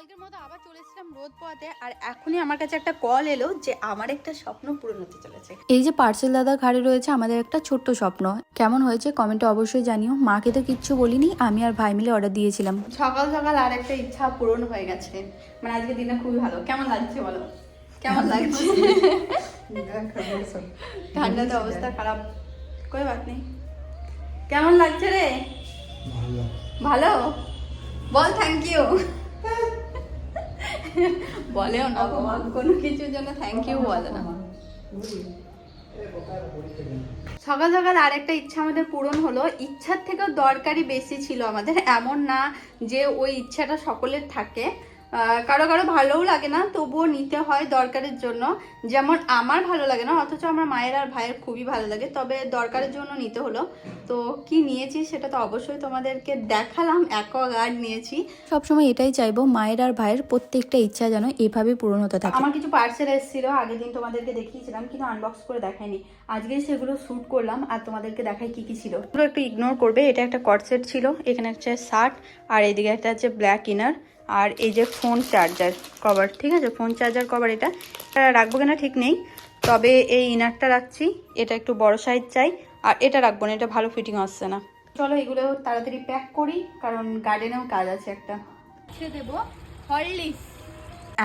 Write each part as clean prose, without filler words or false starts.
কালকের মতো আবার চলে এসেছিলাম রোদ পোয়াতে, আর এখনই আমার কাছে একটা কল এলো যে আমার একটা স্বপ্ন পূরণ হতে চলেছে। এই যে পার্সেল দাদা ঘাড়ে রয়েছে আমাদের একটা ছোট্ট স্বপ্ন, কেমন হয়েছে কমেন্টে অবশ্যই জানিও। মাকে তো কিচ্ছু বলিনি, আমি আর ভাই মিলে অর্ডার দিয়েছিলাম। সকাল সকাল আর একটা ইচ্ছা পূরণ হয়ে গেছে, মানে আজকে দিনটা খুবই ভালো। কেমন লাগছে বলো, কেমন লাগছে? ঠান্ডাতে অবস্থা খারাপ, কই বাত নেই। কেমন লাগছে রে? ভালো, বল থ্যাংক ইউ। বলেও না কোনো কিছুর জন্য থ্যাংক ইউ বলে না। সকাল সকাল আর একটা ইচ্ছা আমাদের পূরণ হলো। ইচ্ছার থেকেও দরকারি বেশি ছিল আমাদের, এমন না যে ওই ইচ্ছাটা সকলের থাকে, কারো কারো ভালোও লাগে না, তবুও নিতে হয় দরকারের জন্য। যেমন আমার ভালো লাগে না, অথচ আমার মায়ের আর ভাইয়ের খুবই ভালো লাগে, তবে দরকারের জন্য নিতে হলো। তো কি নিয়েছি সেটা তো অবশ্যই তোমাদেরকে দেখালাম। অ্যাকোয়াগার্ড নিয়েছি। সবসময় এটাই চাইবো মায়ের আর ভাইয়ের প্রত্যেকটা ইচ্ছা যেন এভাবে পূরণ হতে থাকে। আমার কিছু পার্সেল এসেছিল, আগের দিন তোমাদেরকে দেখিয়েছিলাম কিন্তু আনবক্স করে দেখাইনি। আজকে সেগুলো শ্যুট করলাম আর তোমাদেরকে দেখাই কি কি ছিল। এগুলো একটু ইগনোর করবে, এটা একটা কর্ডসেট ছিল, এখানে একটা শার্ট, আর এইদিকে একটা হচ্ছে ব্ল্যাক ইনার, আর এই যে ফোন চার্জার কভার। ঠিক আছে, ফোন চার্জার কভার এটা রাখবো কিনা ঠিক নেই, তবে এই ইনারটা রাখছি। এটা একটু বড় সাইজ চাই, আর এটা রাখবো না, এটা ভালো ফিটিং আসছে না। চলো এগুলো তাড়াতাড়ি প্যাক করি, কারণ গার্ডেনেও কাজ আছে একটা। দেবো হরলিক্স।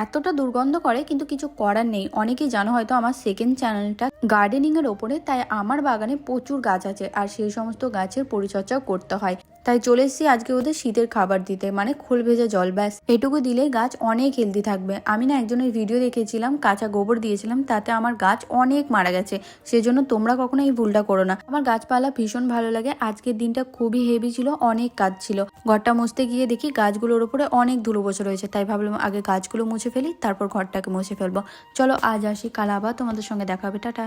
এতটা দুর্গন্ধ করে কিন্তু কিছু করার নেই। অনেকেই জানো হয়তো আমার সেকেন্ড চ্যানেলটা গার্ডেনিং এর ওপরে, তাই আমার বাগানে প্রচুর গাছ আছে আর সেই সমস্ত গাছের পরিচর্যাও করতে হয়। তাই চলে এসেছি আজকে ওদের শীতের খাবার দিতে, মানে খোল ভেজা জল। ব্যাস এটুকু দিলে গাছ অনেক হেলদি থাকবে। আমি না একজনের ভিডিও দেখেছিলাম, কাঁচা গোবর দিয়েছিলাম, তাতে আমার গাছ অনেক মারা গেছে। সেজন্য তোমরা কখনো এই ভুলটা করো না। আমার গাছপালা ভীষণ ভালো লাগে। আজকের দিনটা খুবই হেভি ছিল, অনেক কাজ ছিল। ঘরটা মুছতে গিয়ে দেখি গাছগুলোর উপরে অনেক ধুলো বসে রয়েছে, তাই ভাবলাম আগে গাছগুলো মুছে ফেলি, তারপর ঘরটাকে মুছে ফেলবো। চলো আজ আসি, কাল আবার তোমাদের সঙ্গে দেখা হবে। টাটা।